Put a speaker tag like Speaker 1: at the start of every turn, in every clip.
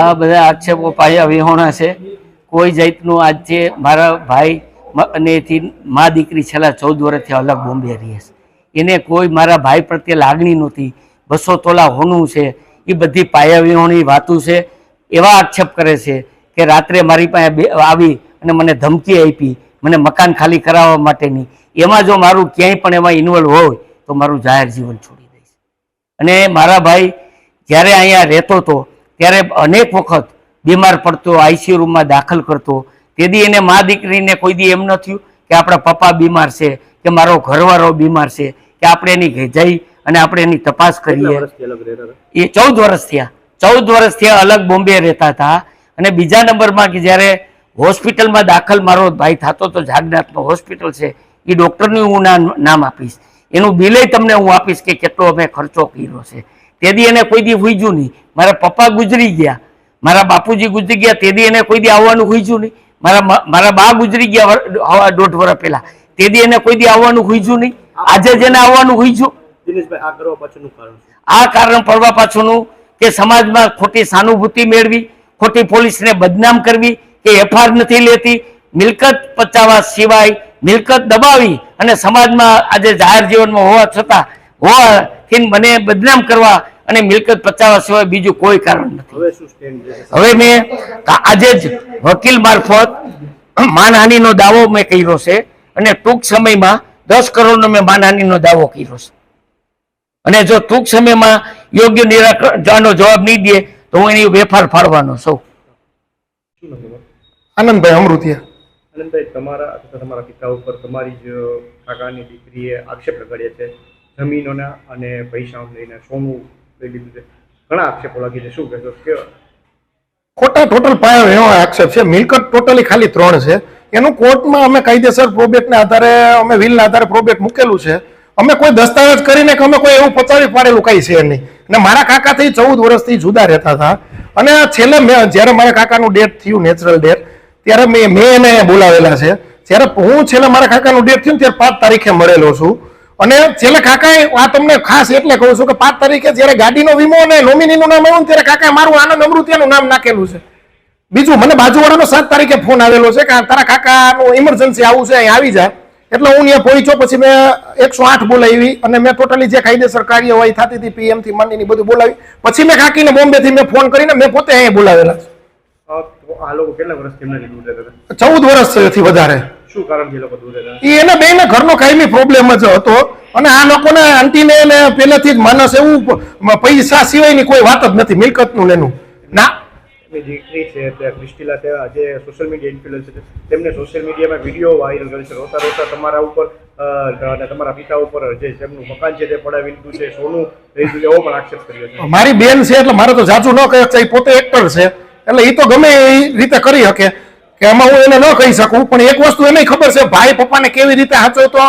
Speaker 1: આ બધા આક્ષેપો પાયા વિહોણા છે. કોઈ જાતનું આજે મારા ભાઈ અને એથી મા દીકરી છેલ્લા 14 વર્ષથી અલગ બોમ્બે રહે છે. એને કોઈ મારા ભાઈ પ્રત્યે લાગણી નહોતી. 200 તોલા હોનું છે, એ બધી પાયા વિહોણી વાતું છે. એવા આક્ષેપ કરે છે કે રાત્રે મારી પાસે આવી અને મને ધમકી આપી, મને મકાન ખાલી કરાવવા માટેની. એમાં જો મારું ક્યાંય પણ એમાં ઇન્વોલ્વ હોય તો મારું જાહેર જીવન છોડી દઈશ. અને મારા ભાઈ જ્યારે અહીંયા રહેતો હતો ત્યારે અનેક વખત બીમાર પડતો, આઈસીયુ રૂમમાં દાખલ કરતો. તેથી એને મા દીકરીને કોઈ દી એમ ન થયું કે આપણા પપ્પા બીમાર છે કે મારો ઘરવાળો બીમાર છે કે આપણે એની જઈ અને આપણે એની તપાસ કરીએ. એ 14 વર્ષ થયા. 14 વર્ષ થયા અલગ બોમ્બે રહેતા હતા. અને બીજા નંબરમાં કે જ્યારે હોસ્પિટલમાં દાખલ મારો ભાઈ થતો તો જાગનાથનો હોસ્પિટલ છે, એ ડૉક્ટરનું હું નામ આપીશ, એનું બિલે તમને હું આપીશ કે કેટલો અમે ખર્ચો કર્યો છે. તેથી એને કોઈ દી હુઈજું નહીં. મારા પપ્પા ગુજરી ગયા, મારા બાપુજી ગુજરી ગયા, તેથી એને કોઈ દી આવવાનું હુઈજું નહીં. મારા બા ગુજરી ગયા 1.5 વર્ષ પહેલા, તેથી એને કોઈ દી આવવાનું હુઈજું નહીં. આજે જેને આવવાનું હુઈજું. આ કારણ પડવા પાછળનું કે સમાજમાં ખોટી સહાનુભૂતિ મેળવી, ખોટી પોલીસને બદનામ કરવી કે એફઆઈઆર નથી લેતી, મિલકત પચાવવા સિવાય મિલકત દબાવી અને સમાજમાં આજે જાહેર જીવનમાં હોવાથી મને બદનામ કરવા અને મિલકત પચાવવા સિવાય બીજું કોઈ કારણ નથી. હવે મેં આજે જ વકીલ મારફત માનહાનિનો દાવો મેં કર્યો છે અને ટૂંક સમયમાં 10 કરોડનો મેં માનહાનિનો દાવો કર્યો છે. અને જો ટૂંક સમયમાં યોગ્ય નિરાકરણનો જવાબ નહીં દે તો હું એની વેફાર ફાડવાનો છું.
Speaker 2: આનંદભાઈ અમૃતિયા.
Speaker 3: આનંદભાઈ, તમારા પિતા ઉપર તમારી જ કાકાની દીકરીએ આક્ષેપ લગાડ્યા છે જમીનોના અને પૈસાઓ લઈને, સોનું લઈ લીધું છે, ઘણા આક્ષેપો લાગી છે. શું કહેશો?
Speaker 2: ખોટા ટોટલ પાયો એવો આક્ષેપ છે. મિલકત ટોટલી ખાલી 3 છે. એનું કોર્ટમાં અમે કાયદેસર પ્રોબેટના આધારે, અમે વિલના આધારે પ્રોબેટ મૂકેલું છે. અમે કોઈ દસ્તાવેજ કરીને કે અમે કોઈ એવું પચાવી પાડેલું કઈ છે નહીં. અને મારા કાકાથી 14 વર્ષથી જુદા રહેતા હતા. અને છેલ્લે જ્યારે મારા કાકાનું ડેથ થયું, નેચરલ ડેથ, ત્યારે મેં એને બોલાવેલા છે. જ્યારે હું છેલ્લે મારા કાકાનું ડેથ થયું ત્યારે 5 તારીખે મળેલો છું. અને છેલ્લે કાકાએ આ તમને ખાસ એટલે કહું છું કે 5 તારીખે જ્યારે ગાડીનો વીમો અને નોમિનીનું નામ આવ્યું ત્યારે કાકાએ મારું આનંદ અમૃતિયાનું નામ નાખેલું છે. બીજું મને બાજુવાળાનો 7 તારીખે ફોન આવેલો છે કે તારા કાકાનું ઇમરજન્સી આવું છે, અહીં આવી જાય. એટલે હું ત્યાં પહોંચ્યો. પછી મેં 108 બોલાવી અને મેં ટોટલી જે કાયદેસર કાર્યવાહી થતી હતી PM થી માંડીને બધું બોલાવી. પછી મેં કાકીને બોમ્બેથી મેં ફોન કરીને મેં પોતે અહીંયા બોલાવેલા છે.
Speaker 3: આ લોકો કેટલા વર્ષથી એમને દૂર રહેતા હતા?
Speaker 2: 14 વર્ષથી વધારે.
Speaker 3: શું કારણ છે લોકો દૂર રહેતા?
Speaker 2: એને બેને ઘરનો કાયમી પ્રોબ્લેમ જ હતો. અને આ લોકોને આંટીને પહેલેથી જ માનસ એવું પૈસા સિવાયની કોઈ વાત જ નથી, મિલકતનું લેનું ના.
Speaker 3: દીકરી છે તે ક્રિસ્ટીલા છે, જે સોશિયલ મીડિયા ઇન્ફ્લુએન્સર છે, તેમને સોશિયલ મીડિયામાં વિડીયો વાયરલ કરે છે, રોતા રોતા તમારા ઉપર અને તમારા પિતા ઉપર જે તેમનું મકાન છે તે પડાવી લીધું છે, સોનું લઈ લીધું, એવો પણ આક્ષેપ કર્યો છે.
Speaker 2: મારી બેન છે એટલે મારે તો જાજુ ન કહે, એ પોતે એક્ટર છે એટલે એ તો ગમે એ રીતે કરી શકે કે એમાં હું એને ન કહી શકું. પણ એક વસ્તુ એને ખબર છે, ભાઈ પપ્પાને કેવી રીતે સાચવતો,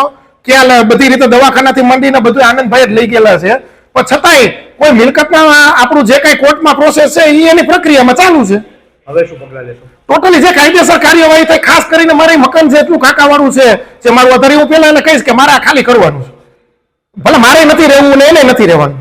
Speaker 2: ક્યાં બધી રીતે દવાખાનાથી માંડીને બધું આનંદભાઈ જ લઈ ગયેલા છે. પણ છતાંય કોઈ મિલકતના આપણું જે કઈ કોર્ટમાં પ્રોસેસ છે એ એની પ્રક્રિયામાં ચાલુ છે.
Speaker 3: હવે શું પગલાં લેશો?
Speaker 2: ટોટલી જે કાયદેસર કાર્યવાહી થાય, ખાસ કરીને મારી મકાન છે એટલું કાકાવાળું છે જે મારું વધારે, હું પેલા એને કહીશ કે મારે ખાલી કરવાનું છે. ભલે મારે નથી રહેવું ને એને નથી રહેવાનું.